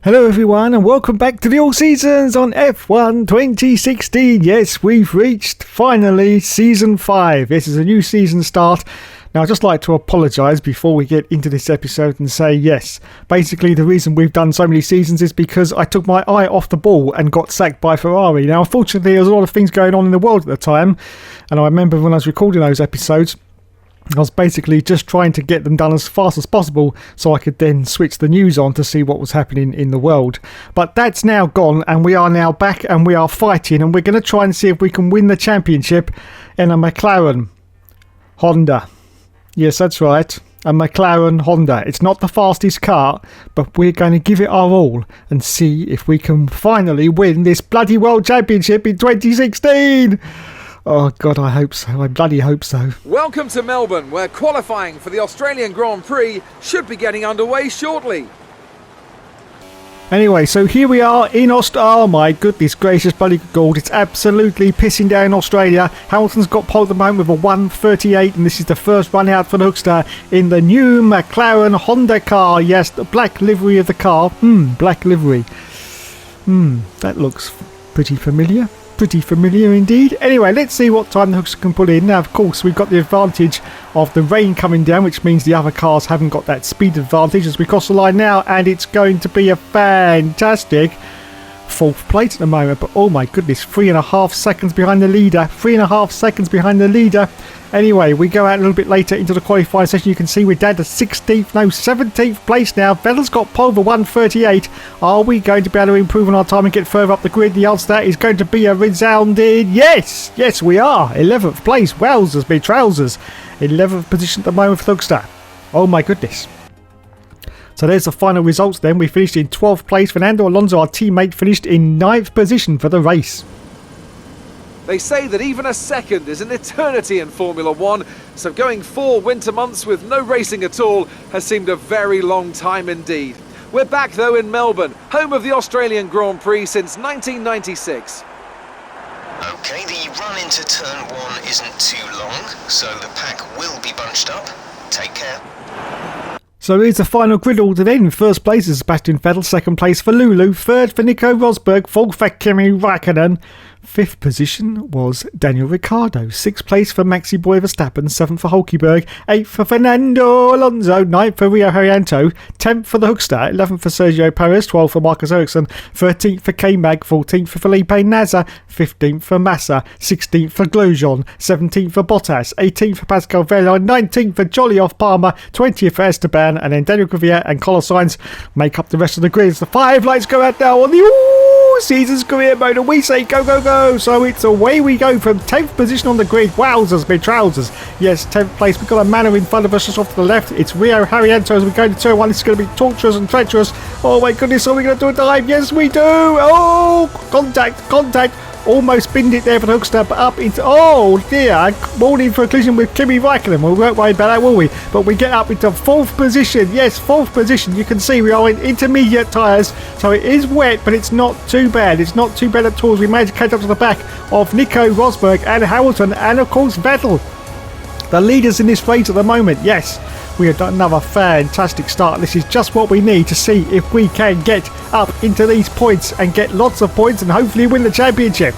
Hello everyone and welcome back to the All Seasons on F1 2016. Yes, we've reached finally Season 5. This is a new season start. Now I'd just like to apologise before we get into this episode and say yes, basically the reason we've done so many seasons is because I took my eye off the ball and got sacked by Ferrari. Now unfortunately there was a lot of things going on in the world at the time, and I remember when I was recording those episodes I was basically just trying to get them done as fast as possible so I could then switch the news on to see what was happening in the world. But that's now gone and we are now back and we are fighting, and we're going to try and see if we can win the championship in a McLaren Honda. Yes, that's right, a McLaren Honda. It's not the fastest car, but we're going to give it our all and see if we can finally win this bloody World Championship in 2016. Oh God, I hope so. I bloody hope so. Welcome to Melbourne, where qualifying for the Australian Grand Prix should be getting underway shortly. Anyway, so here we are in Oh my goodness gracious, bloody gold. It's absolutely pissing down Australia. Hamilton's got pole at the moment with a 1:38, and this is the first run out for the Hookster in the new McLaren Honda car. Yes, the black livery of the car. Black livery. That looks pretty familiar. Pretty familiar indeed. Anyway, let's see what time the Hookster can pull in. Now, of course, we've got the advantage of the rain coming down, which means the other cars haven't got that speed advantage as we cross the line now, and it's going to be a fantastic fourth place at the moment. But oh my goodness, 3.5 seconds behind the leader. 3.5 seconds behind the leader. Anyway, we go out a little bit later into the qualifying session. You can see we're down to 17th place now. Vettel's got pole for 1:38. Are we going to be able to improve on our time and get further up the grid? The answer to that is going to be a resounding yes. Yes, we are. 11th place. Wowzers, me trousers. 11th position at the moment for Hookster. Oh my goodness. So there's the final results then. We finished in 12th place. Fernando Alonso, our teammate, finished in 9th position for the race. They say that even a second is an eternity in Formula One, so going 4 winter months with no racing at all has seemed a very long time indeed. We're back though in Melbourne, home of the Australian Grand Prix since 1996. Okay, the run into turn 1 isn't too long, so the pack will be bunched up. Take care. So here's the final grid order then. First place is Sebastian Vettel, second place for Lulu, third for Nico Rosberg, fourth for Kimi Raikkonen, fifth position was Daniel Ricciardo, sixth place for Maxi Boy Verstappen, seventh for Hulkenberg, eighth for Fernando Alonso, ninth for Rio Haryanto, 10th for the Hookster, 11th for Sergio Perez, 12th for Marcus Ericsson, 13th for K-Mag, 14th for Felipe Nasr, 15th for Massa, 16th for Grosjean, 17th for Bottas, 18th for Pascal Wehrlein, 19th for Jolly Off Palmer, 20th for Esteban, and then Daniel Kvyat and Carlos Sainz make up the rest of the grids. The 5 lights go out now on the Season's career mode, and we say go, go, go. So it's away we go from 10th position on the grid. Wowzers, me trousers. Yes, 10th place. We've got a Manor in front of us just off to the left. It's Rio Haryanto as we go to turn 1. It's going to be torturous and treacherous. Oh my goodness, are we going to do a dive? Yes, we do. Oh, contact. Almost binned it there for the Hookster, but up into... Oh dear, warning for a collision with Kimi Raikkonen. We won't worry about that, will we? But we get up into 4th position. Yes, 4th position. You can see we are in intermediate tyres, so it is wet, but it's not too bad. It's not too bad at all. We managed to catch up to the back of Nico Rosberg and Hamilton and, of course, Vettel. The leaders in this race at the moment. Yes, we have done another fantastic start. This is just what we need to see if we can get up into these points and get lots of points and hopefully win the championship.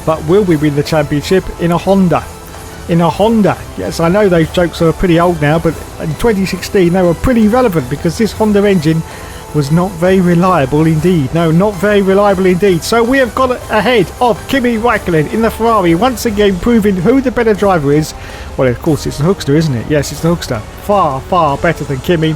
But will we win the championship in a Honda? In a Honda. Yes, I know those jokes are pretty old now, but in 2016 they were pretty relevant because this Honda engine was not very reliable indeed. No, not very reliable indeed. So we have got ahead of Kimi Raikkonen in the Ferrari, once again proving who the better driver is. Well, of course, it's the Hookster, isn't it? Yes, it's the Hookster. Far, far better than Kimi.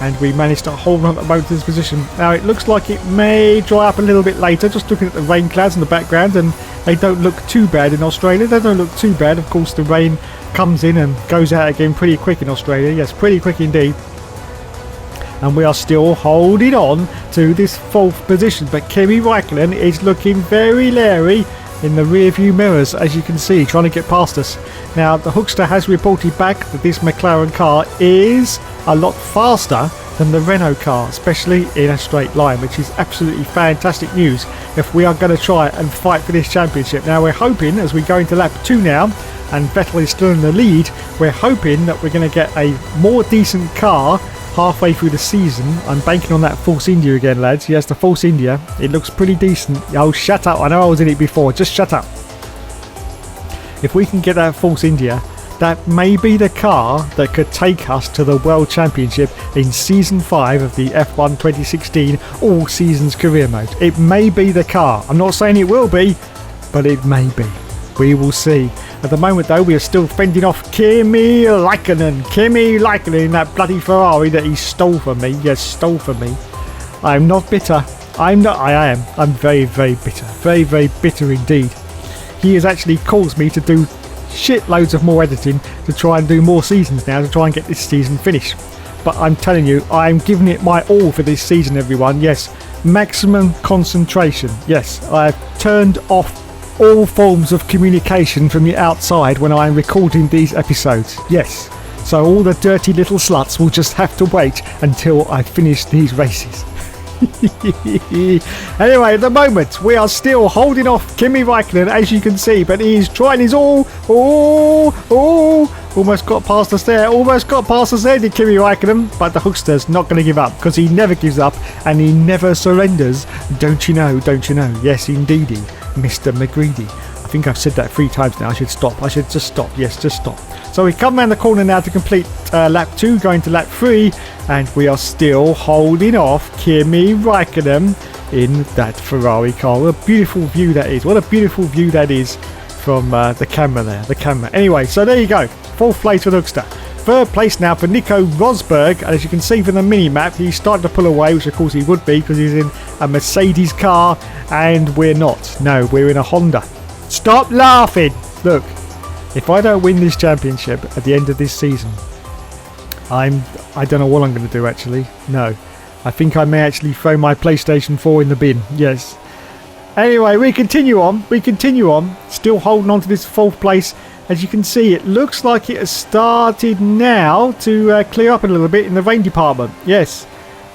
And we managed to hold on at the moment to this position. Now, it looks like it may dry up a little bit later, just looking at the rain clouds in the background, and they don't look too bad in Australia. They don't look too bad. Of course, the rain comes in and goes out again pretty quick in Australia. Yes, pretty quick indeed. And we are still holding on to this 4th position, but Kimi Raikkonen is looking very leery in the rear view mirrors, as you can see, trying to get past us. Now, the Hookster has reported back that this McLaren car is a lot faster than the Renault car, especially in a straight line, which is absolutely fantastic news if we are going to try and fight for this championship. Now, we're hoping, as we go into lap 2 now, and Vettel is still in the lead, we're hoping that we're going to get a more decent car halfway through the season. I'm banking on that Force India again, lads. Yes, the Force India. It looks pretty decent. Oh, shut up. I know I was in it before. Just shut up. If we can get that Force India, that may be the car that could take us to the World Championship in Season 5 of the F1 2016 All Seasons Career Mode. It may be the car. I'm not saying it will be, but it may be. We will see. At the moment, though, we are still fending off Kimi Räikkönen in that bloody Ferrari that he stole from me. Yes, stole from me. I'm not bitter. I am. I'm very, very bitter. Very, very bitter indeed. He has actually caused me to do shitloads of more editing to try and do more seasons now to try and get this season finished. But I'm telling you, I'm giving it my all for this season, everyone. Yes, maximum concentration. Yes, I've turned off all forms of communication from the outside when I'm recording these episodes. Yes, so all the dirty little sluts will just have to wait until I finish these races. Anyway, at the moment we are still holding off Kimi Räikkönen, as you can see, but he's trying his all. Almost got past us there, did Kimi Räikkönen, but the Hookster's not going to give up, because he never gives up and he never surrenders. Don't you know? Yes, indeedy, Mr. McGreedy. I think I've said that 3 times now. I should just stop. Yes, just stop. So we come around the corner now to complete lap 2, going to lap 3, and we are still holding off Kimi Räikkönen in that Ferrari car. What a beautiful view that is. What a beautiful view that is from the camera there. The camera. Anyway, so there you go. 4th place for the Hookster. 3rd place now for Nico Rosberg. And as you can see from the mini-map, he's starting to pull away, which of course he would be because he's in a Mercedes car, and we're not. No, we're in a Honda. Stop laughing. Look, if I don't win this championship at the end of this season, I don't know what I'm going to do actually. No, I think I may actually throw my PlayStation 4 in the bin. Yes. Anyway, we continue on. Still holding on to this 4th place. As you can see, it looks like it has started now to clear up a little bit in the rain department. Yes,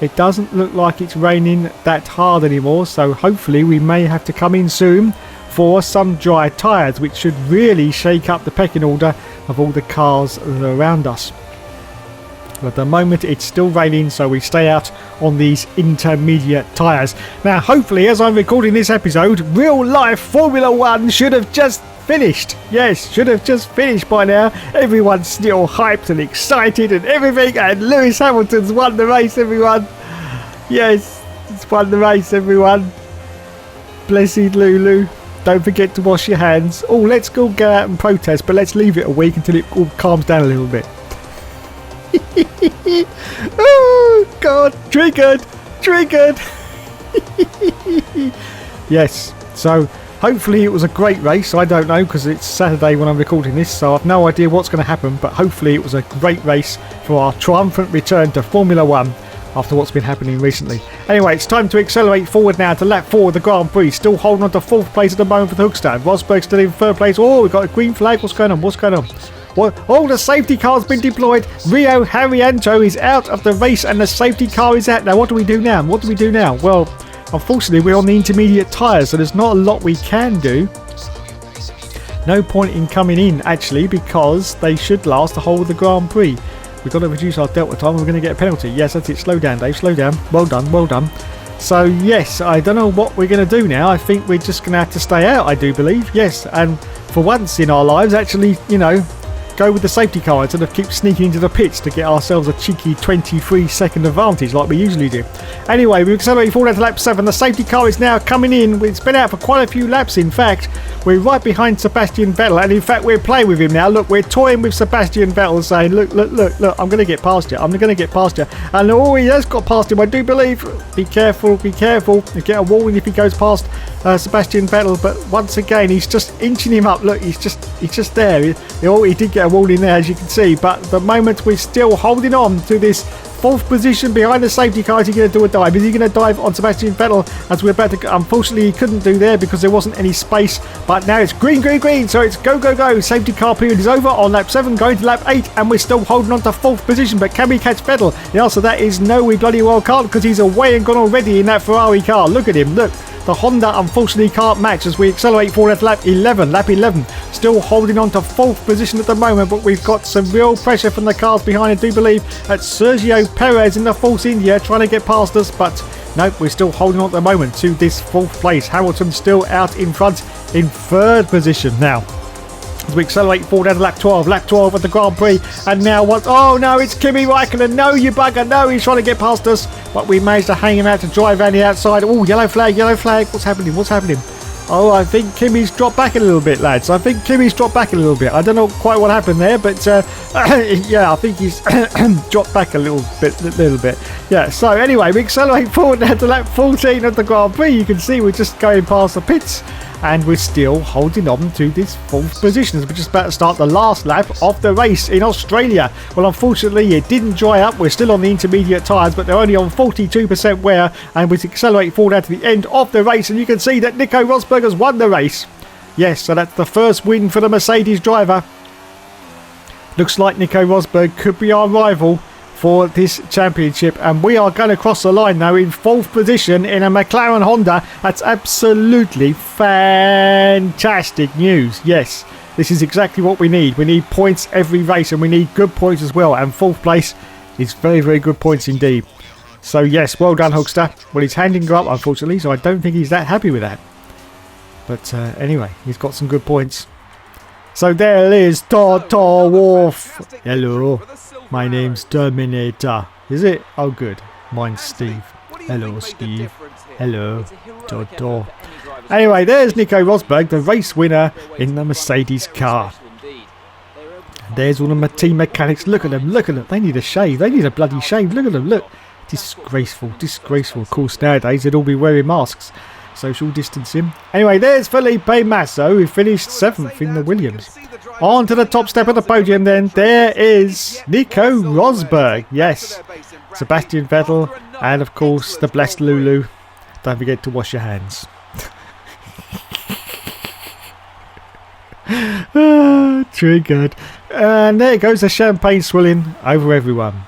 it doesn't look like it's raining that hard anymore, so hopefully we may have to come in soon for some dry tyres, which should really shake up the pecking order of all the cars that are around us. But at the moment it's still raining, so we stay out on these intermediate tyres. Now hopefully, as I'm recording this episode, real life Formula 1 should have just finished. Yes, should have just finished by now. Everyone's still hyped and excited and everything, and Lewis Hamilton's won the race, everyone. Yes, he's won the race, everyone. Blessed Lulu. Don't forget to wash your hands. Oh, let's go out and protest, but let's leave it a week until it all calms down a little bit. Oh, God. Triggered. Yes. So, hopefully it was a great race. I don't know, because it's Saturday when I'm recording this, so I've no idea what's going to happen. But hopefully it was a great race for our triumphant return to Formula 1. After what's been happening recently. Anyway, it's time to accelerate forward now to lap 4 of the Grand Prix. Still holding on to 4th place at the moment for the Hookster. Rosberg still in 3rd place. Oh, we've got a green flag. What's going on? What? Oh, the safety car's been deployed. Rio Haryanto is out of the race and the safety car is out. Now, what do we do now? Well, unfortunately, we're on the intermediate tyres, so there's not a lot we can do. No point in coming in, actually, because they should last the whole of the Grand Prix. We've got to reduce our delta time. We're going to get a penalty. Yes, that's it. Slow down, Dave. Slow down. Well done. So, yes, I don't know what we're going to do now. I think we're just going to have to stay out, I do believe. Yes, and for once in our lives, actually, go with the safety car instead of keep sneaking into the pits to get ourselves a cheeky 23-second advantage like we usually do. Anyway, we accelerate forward to lap 7. The safety car is now coming in. It's been out for quite a few laps, in fact. We're right behind Sebastian Vettel, and in fact we're playing with him now. Look, we're toying with Sebastian Vettel, saying, look, I'm going to get past you. And oh, he has got past him, I do believe. Be careful. You get a warning if he goes past Sebastian Vettel, but once again he's just inching him up. Look, he's just there. He did get a warning there, as you can see, but at the moment we're still holding on to this 4th position behind the safety car. Is he going to do a dive? Is he going to dive on Sebastian Vettel as we're about to? Unfortunately, he couldn't do there because there wasn't any space, but now it's green, so it's go. Safety car period is over on lap 7, going to lap 8, and we're still holding on to 4th position. But can we catch Vettel? The answer to that is no, we bloody well can't, because he's away and gone already in that Ferrari car. Look at him, look. The Honda unfortunately can't match as we accelerate forward at lap 11. Lap 11, still holding on to 4th position at the moment, but we've got some real pressure from the cars behind. I do believe that Sergio Perez in the Force India trying to get past us, but nope, we're still holding on at the moment to this 4th place. Hamilton still out in front in 3rd position now. As we accelerate forward out of lap 12 at the Grand Prix, and now what? Oh no, it's Kimi Raikkonen. No, you bugger. No, he's trying to get past us, but we managed to hang him out to drive around the outside. Oh, yellow flag. What's happening? Oh, I think Kimi's dropped back a little bit, lads. I don't know quite what happened there, but yeah, I think he's dropped back a little bit. Yeah, so anyway, we accelerate forward now to lap 14 of the Grand Prix. You can see we're just going past the pits, and we're still holding on to this 4th position as we're just about to start the last lap of the race in Australia. Well, unfortunately, it didn't dry up. We're still on the intermediate tyres, but they're only on 42% wear, and we accelerate forward out to the end of the race, and you can see that Nico Rosberg has won the race. Yes, so that's the first win for the Mercedes driver. Looks like Nico Rosberg could be our rival for this championship, and we are going to cross the line now in 4th position in a McLaren Honda. That's absolutely fantastic news. Yes, this is exactly what we need. We need points every race, and we need good points as well, and 4th place is very, very good points indeed. So yes, well done, Hugster. Well, he's handing her up, unfortunately, so I don't think he's that happy with that. But anyway, he's got some good points. So there it is, Toto Wolff. Hello, my name's Terminator. Is it? Oh good, mine's Steve. Hello Steve. Hello Toto. Anyway, there's Nico Rosberg, the race winner in the Mercedes car. There's all the team mechanics. Look at them. They need a shave. They need a bloody shave. Look at them, look. Disgraceful. Of course, nowadays they'd all be wearing masks. Social distancing. Anyway, there's Felipe Massa, who finished 7th in the Williams. On to the top step of the podium then. There is Nico Rosberg. Yes. Sebastian Vettel. And of course, the blessed Lulu. Don't forget to wash your hands. Triggered. And there goes the champagne swilling over everyone.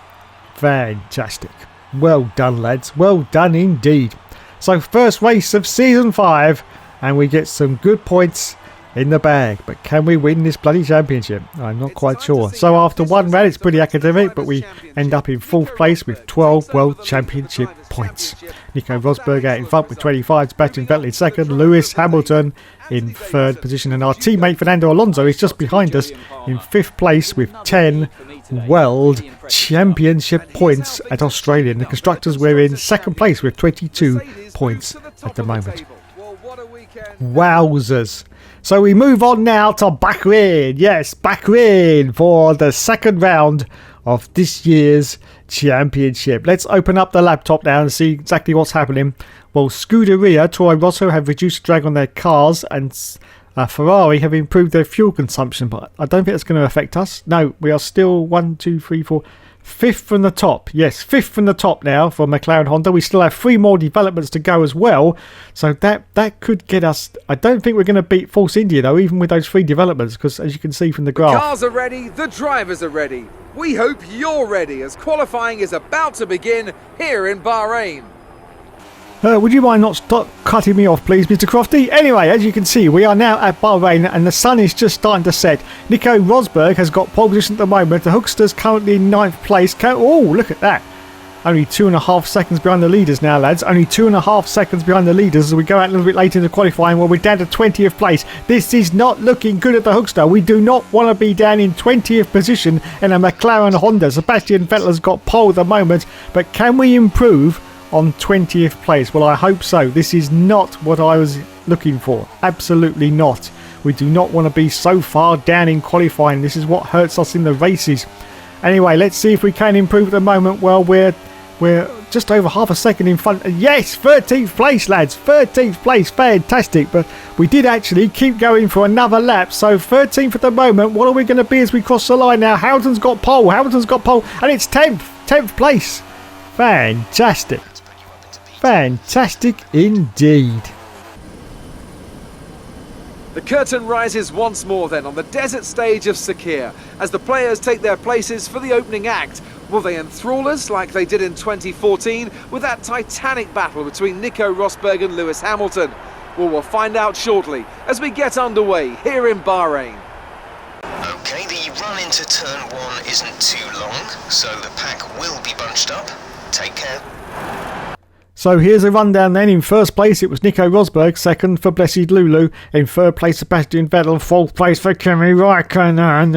Fantastic. Well done, lads. Well done indeed. So first race of season 5, and we get some good points in the bag. But can we win this bloody championship? I'm not quite sure. So after one round, it's pretty academic, but we end up in 4th place with 12 World Championship points. Nico Rosberg out in front with 25, Sebastian Vettel in 2nd, Lewis Hamilton in 3rd position, and our teammate Fernando Alonso is just behind us in 5th place with 10 World Championship points at Australia. And the constructors, we're in 2nd place with 22 points at the moment. Wowzers. So we move on now to Bahrain. Yes, Bahrain for the 2nd round of this year's championship. Let's open up the laptop now and see exactly what's happening. Well, Scuderia Toro Rosso have reduced drag on their cars, and Ferrari have improved their fuel consumption, but I don't think that's going to affect us. No, we are still 5th from the top. Yes, 5th from the top now for McLaren Honda. We still have 3 more developments to go as well, so that could get us. I don't think we're going to beat Force India though, even with those 3 developments, because as you can see from the graph, the cars are ready, the drivers are ready. We hope you're ready as qualifying is about to begin here in Bahrain. Would you mind not stop cutting me off, please, Mr. Crofty? Anyway, as you can see, we are now at Bahrain and the sun is just starting to set. Nico Rosberg has got pole position at the moment. The Hookster's currently in 9th place. Oh, look at that. Only 2.5 seconds behind the leaders now, lads. Only 2.5 seconds behind the leaders as we go out a little bit later in the qualifying. Well, we're down to 20th place. This is not looking good at the Hookster. We do not want to be down in 20th position in a McLaren Honda. Sebastian Vettel has got pole at the moment, but can we improve on 20th place? Well, I hope so. This is not what I was looking for. Absolutely not. We do not want to be so far down in qualifying. This is what hurts us in the races. Anyway, let's see if we can improve at the moment. Well, we're just over half a second in front. Yes, 13th place, lads. 13th place. Fantastic. But we did actually keep going for another lap. So 13th at the moment. What are we going to be as we cross the line now? Hamilton's got pole. And it's 10th. 10th place. Fantastic. Fantastic indeed. The curtain rises once more then on the desert stage of Sakhir as the players take their places for the opening act. Will they enthrall us like they did in 2014 with that titanic battle between Nico Rosberg and Lewis Hamilton? Well, we'll find out shortly as we get underway here in Bahrain. Okay, the run into turn 1 isn't too long, so the pack will be bunched up. Take care. So here's a rundown then. In first place it was Nico Rosberg, second for Blessed Lulu, in third place Sebastian Vettel, fourth place for Kimi Raikkonen,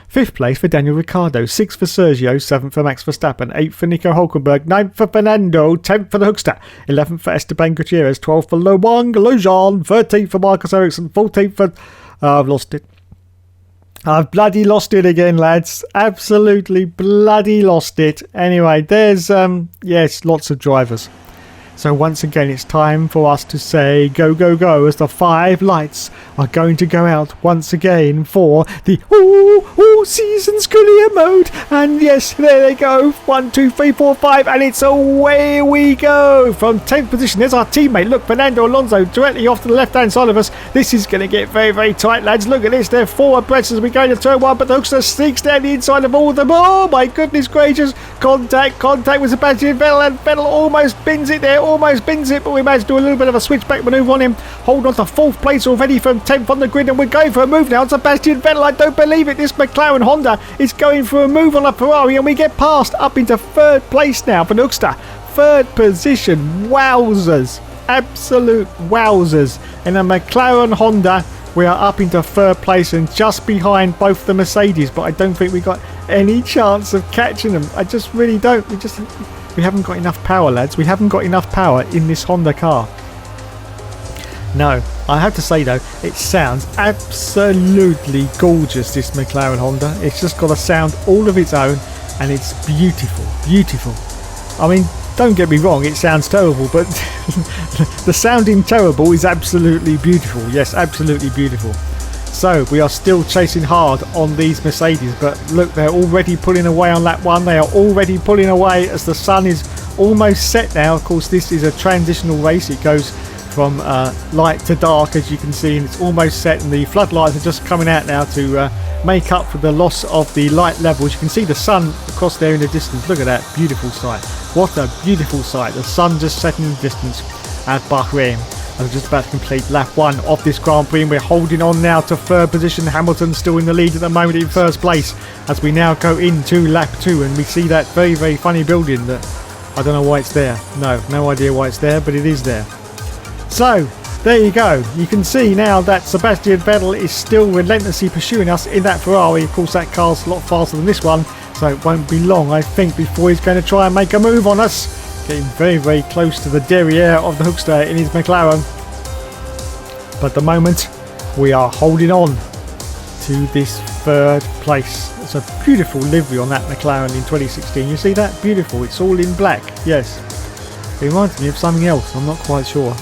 fifth place for Daniel Ricciardo, sixth for Sergio, seventh for Max Verstappen, eighth for Nico Hulkenberg, ninth for Fernando, 10th for the Hookster, 11th for Esteban Gutierrez, 12th for Loang Lejean, 13th for Marcus Ericsson, 14th for... I've lost it. I've bloody lost it again, lads. Absolutely bloody lost it. Anyway, there's, yes, lots of drivers. So once again, it's time for us to say go, go, go as the 5 lights are going to go out once again for the season's career mode. And yes, there they go. 1, 2, 3, 4, 5. And it's away we go. From 10th position, there's our teammate. Look, Fernando Alonso directly off to the left-hand side of us. This is going to get very, very tight, lads. Look at this. They're 4 abreast as we go into turn 1. But the Hookster sneaks down the inside of all of them. Oh, my goodness gracious. Contact with Sebastian Vettel. And Vettel almost bins it there. Almost bins it, but we managed to do a little bit of a switchback manoeuvre on him. Hold on to 4th place already from 10th on the grid, and we're going for a move now on Sebastian Vettel. I don't believe it. This McLaren Honda is going for a move on a Ferrari, and we get past up into 3rd place now for Hookster. 3rd position. Wowzers. Absolute wowzers. In a McLaren Honda, we are up into 3rd place and just behind both the Mercedes, but I don't think we got any chance of catching them. I just really don't. We haven't got enough power, lads. We haven't got enough power in this Honda car. No, I have to say though, it sounds absolutely gorgeous, this McLaren Honda. It's just got a sound all of its own, and it's beautiful, beautiful. I mean, don't get me wrong, it sounds terrible, but the sounding terrible is absolutely beautiful. Yes, absolutely beautiful. So we are still chasing hard on these Mercedes, but look, they're already pulling away on lap 1. They are already pulling away as the sun is almost set now. Of course, this is a transitional race. It goes from light to dark, as you can see, and it's almost set, and the floodlights are just coming out now to make up for the loss of the light levels. You can see the sun across there in the distance. Look at that beautiful sight. What a beautiful sight. The sun just setting in the distance at Bahrain. I'm just about to complete lap 1 of this Grand Prix, and we're holding on now to 3rd position. Hamilton still in the lead at the moment in 1st place as we now go into lap 2, and we see that very, very funny building that I don't know why it's there. No idea why it's there, but it is there. So there you go. You can see now that Sebastian Vettel is still relentlessly pursuing us in that Ferrari. Of course, that car's a lot faster than this one, so it won't be long, I think, before he's going to try and make a move on us. Getting very, very close to the derriere of the Hookster in his McLaren. But at the moment, we are holding on to this 3rd place. It's a beautiful livery on that McLaren in 2016. You see that? Beautiful. It's all in black. Yes. It reminds me of something else. I'm not quite sure.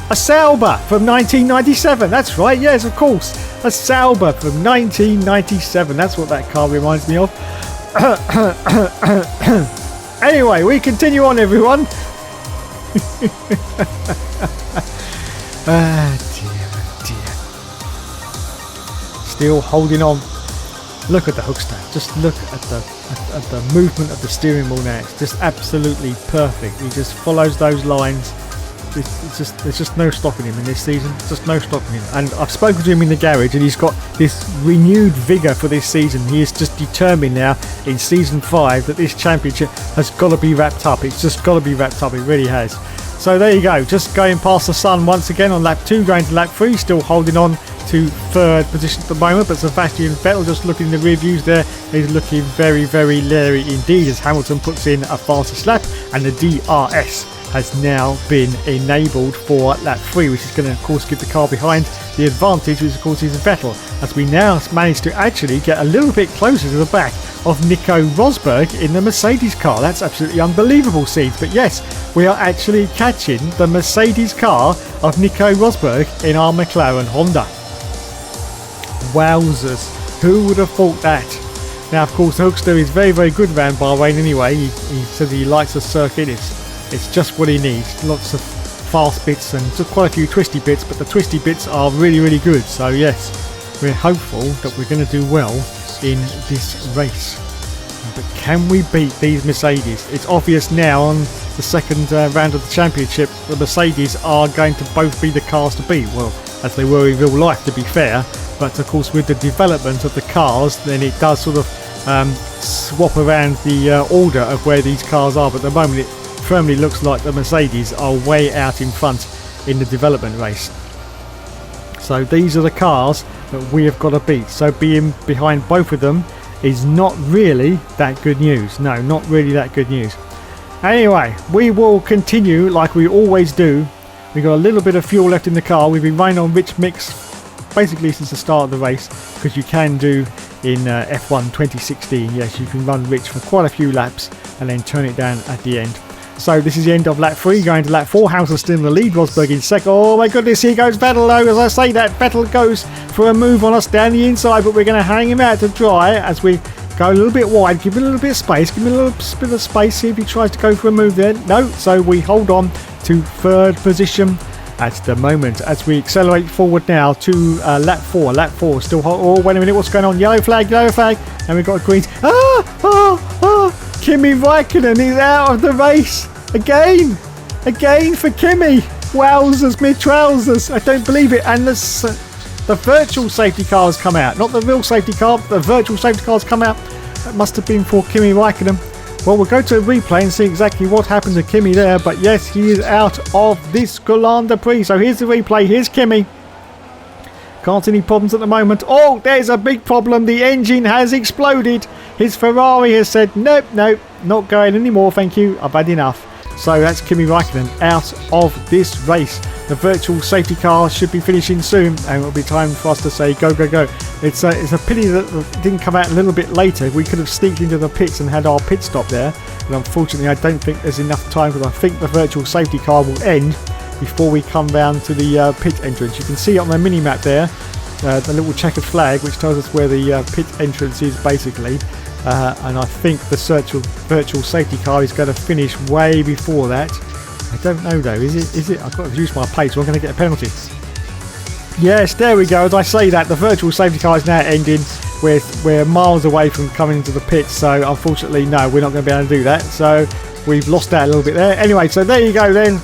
A Sauber from 1997. That's right. Yes, of course. A Sauber from 1997. That's what that car reminds me of. Anyway, we continue on, everyone. Dear. Still holding on. Look at the Hookster. Just look at the movement of the steering wheel now. It's just absolutely perfect. He just follows those lines. There's just no stopping him in this season. Just no stopping him. And I've spoken to him in the garage, and he's got this renewed vigour for this season. He is just determined now in season 5 that this championship has got to be wrapped up. It's just got to be wrapped up. It really has. So there you go. Just going past the sun once again on lap 2, going to lap 3. Still holding on to 3rd position at the moment. But Sebastian Vettel, just looking in the rear views there, is looking very, very leery indeed as Hamilton puts in a faster lap, and the DRS has now been enabled for lap 3, which is going to, of course, give the car behind the advantage, which of course is Vettel, as we now manage to actually get a little bit closer to the back of Nico Rosberg in the Mercedes car. That's absolutely unbelievable, Seeds. But yes, we are actually catching the Mercedes car of Nico Rosberg in our McLaren Honda. Wowzers, who would have thought that? Now, of course, the Hookster is very, very good around Bahrain anyway. He says he likes the circuit. It's just what he needs. Lots of fast bits and just quite a few twisty bits, but the twisty bits are really, really good. So yes, we're hopeful that we're going to do well in this race. But can we beat these Mercedes? It's obvious now on the second round of the championship the Mercedes are going to both be the cars to beat. Well, as they were in real life, to be fair. But of course, with the development of the cars, then it does sort of swap around the order of where these cars are. But at the moment, it firmly looks like the Mercedes are way out in front in the development race. So these are the cars that we have got to beat. So being behind both of them is not really that good news. No, not really that good news. Anyway, we will continue like we always do. We've got a little bit of fuel left in the car. We've been running on rich mix basically since the start of the race, because you can do in F1 2016. Yes, you can run rich for quite a few laps and then turn it down at the end. So this is the end of lap 3, going to lap 4. Hamilton still in the lead, Rosberg in second. Oh my goodness, here goes Vettel though. As I say that, Vettel goes for a move on us down the inside, but we're going to hang him out to dry as we go a little bit wide. Give him a little bit of space, give him a little bit of space, see if he tries to go for a move there. No, so we hold on to third position at the moment as we accelerate forward now to lap 4. Lap 4 still hot. Oh, wait a minute, what's going on? Yellow flag, and we've got a green. Kimi Raikkonen is out of the race again for Kimi. Wowzers, mid-trousers, I don't believe it. And the virtual safety car has come out, not the real safety car, but the virtual safety car has come out. That must have been for Kimi Raikkonen. Well, we'll go to a replay and see exactly what happened to Kimi there, but yes, he is out of this Grand Prix. So here's the replay. Here's Kimi. Can't see any problems at the moment. Oh, there's a big problem. The engine has exploded. His Ferrari has said, nope, not going anymore, thank you. I've had enough. So that's Kimi Raikkonen out of this race. The virtual safety car should be finishing soon, and it'll be time for us to say go, go, go. It's a pity that it didn't come out a little bit later. We could have sneaked into the pits and had our pit stop there, but unfortunately I don't think there's enough time, because I think the virtual safety car will end before we come round to the pit entrance. You can see on the mini map there the little checkered flag which tells us where the pit entrance is basically, and I think the virtual safety car is going to finish way before that. I don't know though, is it? I've got to use my pace, so I'm going to get a penalty. Yes, there we go. As I say that, the virtual safety car is now ending. We're miles away from coming into the pits, so unfortunately no, we're not going to be able to do that. So we've lost that a little bit there. Anyway, so there you go then.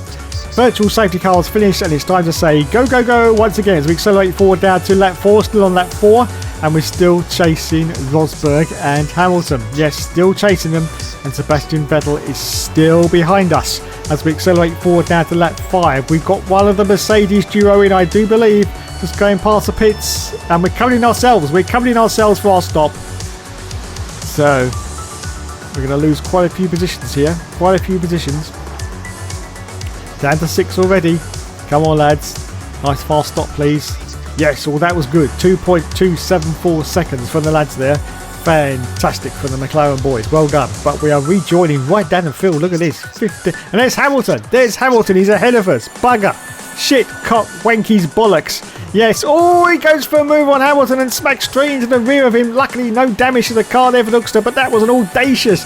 Virtual safety car's finished, and it's time to say go, go, go once again as we accelerate forward down to lap 4. Still on lap 4, and we're still chasing Rosberg and Hamilton. Yes, still chasing them, and Sebastian Vettel is still behind us as we accelerate forward now to lap 5. We've got one of the Mercedes duo in, I do believe, just going past the pits, and we're covering ourselves. We're covering ourselves for our stop. So we're going to lose quite a few positions here. Quite a few positions. Down to 6 already. Come on, lads. Nice fast stop, please. Yes, well, that was good. 2.274 seconds from the lads there. Fantastic from the McLaren boys. Well done. But we are rejoining right down the field. Look at this. 50. And there's Hamilton. There's Hamilton. He's ahead of us. Bugger. Shit. Cock. Wanky's bollocks. Yes. Oh, he goes for a move on Hamilton and smacks straight into the rear of him. Luckily, no damage to the car there for Nuxter, but that was an audacious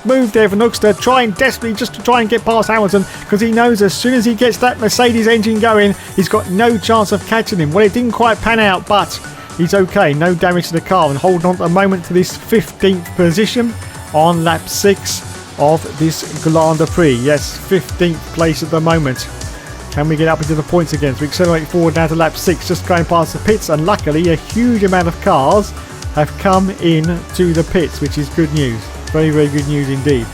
move there for Nuxter, trying desperately just to try and get past Hamilton, because he knows as soon as he gets that Mercedes engine going, he's got no chance of catching him. Well, it didn't quite pan out, but he's okay. No damage to the car, and holding on at the moment to this 15th position on lap 6 of this Grand Prix. Yes, 15th place at the moment. Can we get up into the points again? So we accelerate forward now to lap 6, just going past the pits, and luckily a huge amount of cars have come in to the pits, which is good news. Very, very good news indeed.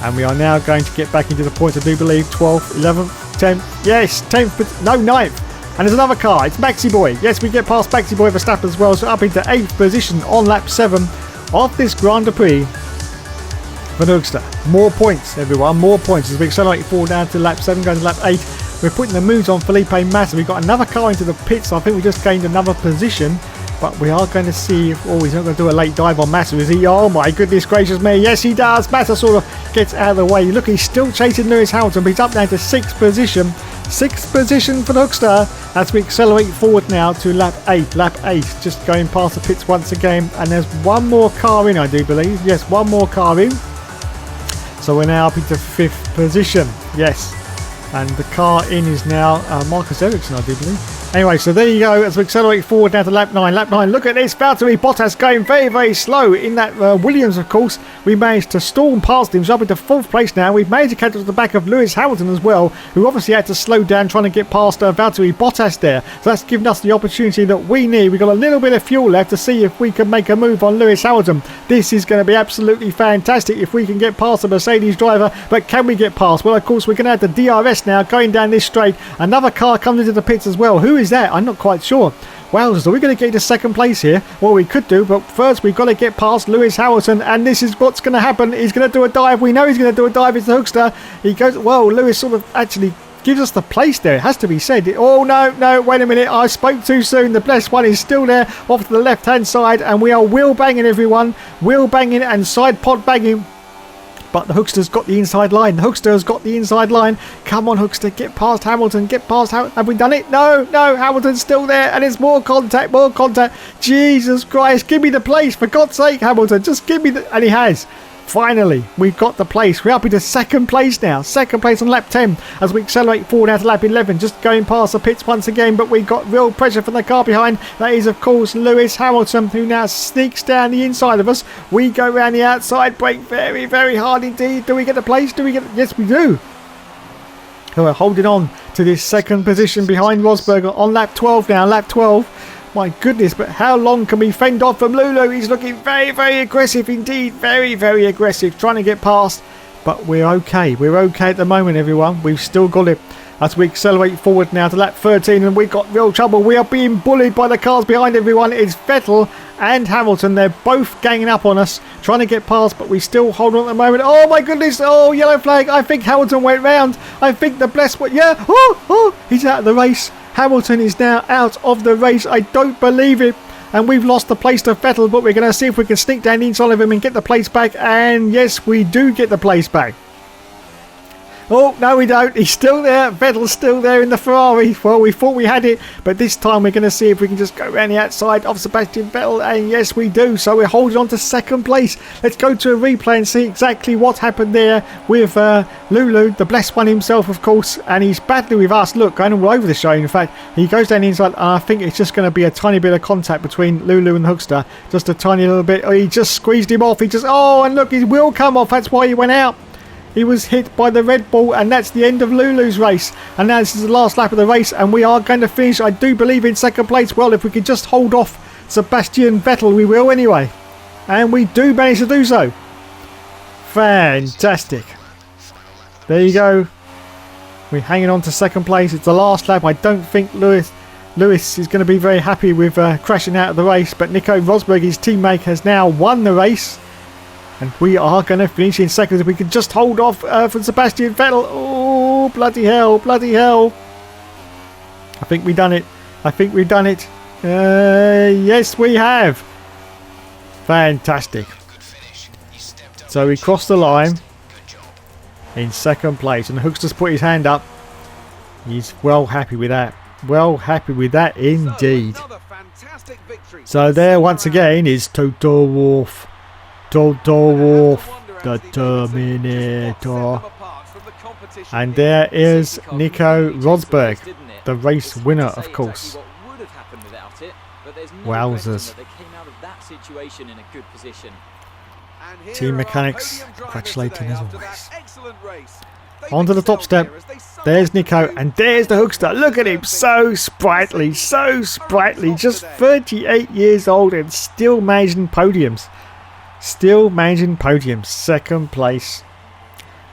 And we are now going to get back into the points, I do believe. 12th, 11th, 10th. Yes, 10th, but no, 9th. And there's another car. It's Maxi Boy. Yes, we get past Maxi Boy Verstappen as well. So up into 8th position on lap 7 of this Grand Prix for Nuxter. More points, everyone. More points as we accelerate forward down to lap 7, going to lap 8. We're putting the moves on Felipe Massa. We've got another car into the pits. So I think we just gained another position. But we are going to see if... Oh, he's not going to do a late dive on Massa, is he? Oh, my goodness gracious me. Yes, he does. Massa sort of gets out of the way. Look, he's still chasing Lewis Hamilton, but he's up down to 6th position. 6th position for Nuxter as we accelerate forward now to lap 8. Lap 8, just going past the pits once again. And there's one more car in, I do believe. Yes, one more car in. So we're now up into 5th position. Yes. And the car in is now Marcus Ericsson, I do believe. Anyway, so there you go as we accelerate forward now to lap 9. Lap 9, look at this. Valtteri Bottas going very, very slow in that Williams, of course. We managed to storm past him, so up into 4th place now. We've managed to catch up to the back of Lewis Hamilton as well, who obviously had to slow down trying to get past Valtteri Bottas there. So that's given us the opportunity that we need. We've got a little bit of fuel left to see if we can make a move on Lewis Hamilton. This is going to be absolutely fantastic if we can get past the Mercedes driver. But can we get past? Well, of course, we're going to have the DRS now going down this straight. Another car comes into the pits as well. Who is that? I'm not quite sure. Well, so we're going to get to 2nd place here. Well, we could do, but first we've got to get past Lewis Hamilton, and this is what's going to happen. He's going to do a dive. We know he's going to do a dive. It's the Hookster. He goes, well, Lewis sort of actually gives us the place there. It has to be said. Oh, no, wait a minute. I spoke too soon. The blessed one is still there off to the left-hand side, and we are wheel banging, everyone. Wheel banging and side pod banging. But the Hookster's got the inside line. The Hookster's got the inside line. Come on, Hookster. Get past Hamilton. Get past Hamilton. Have we done it? No. Hamilton's still there. And it's more contact. Jesus Christ. Give me the place. For God's sake, Hamilton. Just give me the... And he has. Finally, we've got the place. We're up into 2nd place now. 2nd place on lap 10 as we accelerate forward now to lap 11. Just going past the pits once again, but we've got real pressure from the car behind. That is, of course, Lewis Hamilton, who now sneaks down the inside of us. We go around the outside, brake very, very hard indeed. Do we get the place? Yes, we do. We're holding on to this 2nd position behind Rosberg on lap 12 now. Lap 12. My goodness, but how long can we fend off from Lulu? He's looking very, very aggressive indeed. Very, very aggressive, trying to get past. But we're okay. We're okay at the moment, everyone. We've still got it. As we accelerate forward now to lap 13, and we've got real trouble. We are being bullied by the cars behind everyone. It's Vettel and Hamilton. They're both ganging up on us, trying to get past, but we still hold on at the moment. Oh, my goodness. Oh, yellow flag. I think Hamilton went round. I think the blessed one. Yeah. Oh, he's out of the race. Hamilton is now out of the race. I don't believe it. And we've lost the place to Vettel, but we're going to see if we can sneak down the inside of him and get the place back. And yes, we do get the place back. Oh, no, we don't. He's still there. Vettel's still there in the Ferrari. Well, we thought we had it, but this time we're going to see if we can just go around the outside of Sebastian Vettel. And yes, we do. So we're holding on to 2nd place. Let's go to a replay and see exactly what happened there with Lulu, the blessed one himself, of course. And he's battling with us. Look, going all over the show. In fact, he goes down the inside. And I think it's just going to be a tiny bit of contact between Lulu and the Hookster. Just a tiny little bit. Oh, he just squeezed him off. Oh, and look, his wheel come off. That's why he went out. He was hit by the Red Bull, and that's the end of Lulu's race. And now this is the last lap of the race, and we are going to finish, I do believe, in 2nd place. Well, if we could just hold off Sebastian Vettel, we will anyway. And we do manage to do so. Fantastic. There you go. We're hanging on to 2nd place. It's the last lap. I don't think Lewis is going to be very happy with crashing out of the race, but Nico Rosberg, his teammate, has now won the race. And we are going to finish in 2nd if we can just hold off from Sebastian Vettel. Oh, bloody hell. I think we've done it. Yes, we have. Fantastic. So we crossed the line in 2nd place. And Hookster's put his hand up. He's well happy with that. Well happy with that indeed. So there once again is Toto Wolff. Toto Wolff, the Terminator. And there is Nico Rosberg, the race winner, of course. Wowzers. Team mechanics, congratulating as always. Onto the top step. There's Nico, and there's the Hookster. Look at him, so sprightly, just 38 years old and still managing podiums. 2nd place.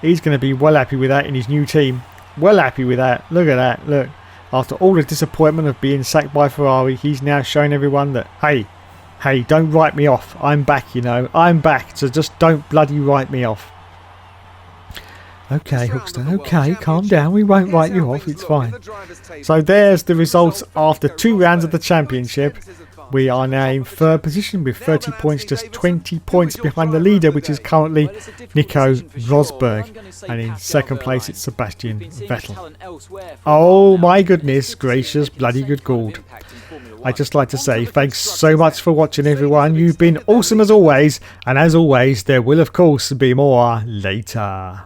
He's going to be well happy with that in his new team. Well happy with that. Look at that. Look. After all the disappointment of being sacked by Ferrari, he's now showing everyone that, hey, don't write me off. I'm back, you know. I'm back. So just don't bloody write me off. Okay, Hookster. Okay, calm down. We won't write you off. It's fine. So there's the results after 2 rounds of the championship. We are now in 3rd position with 30 points, just 20 points behind the leader, which is currently Nico Rosberg. And in 2nd place, it's Sebastian Vettel. Oh my goodness gracious, bloody good God. I'd just like to say thanks so much for watching, everyone. You've been awesome as always. And as always, there will of course be more later.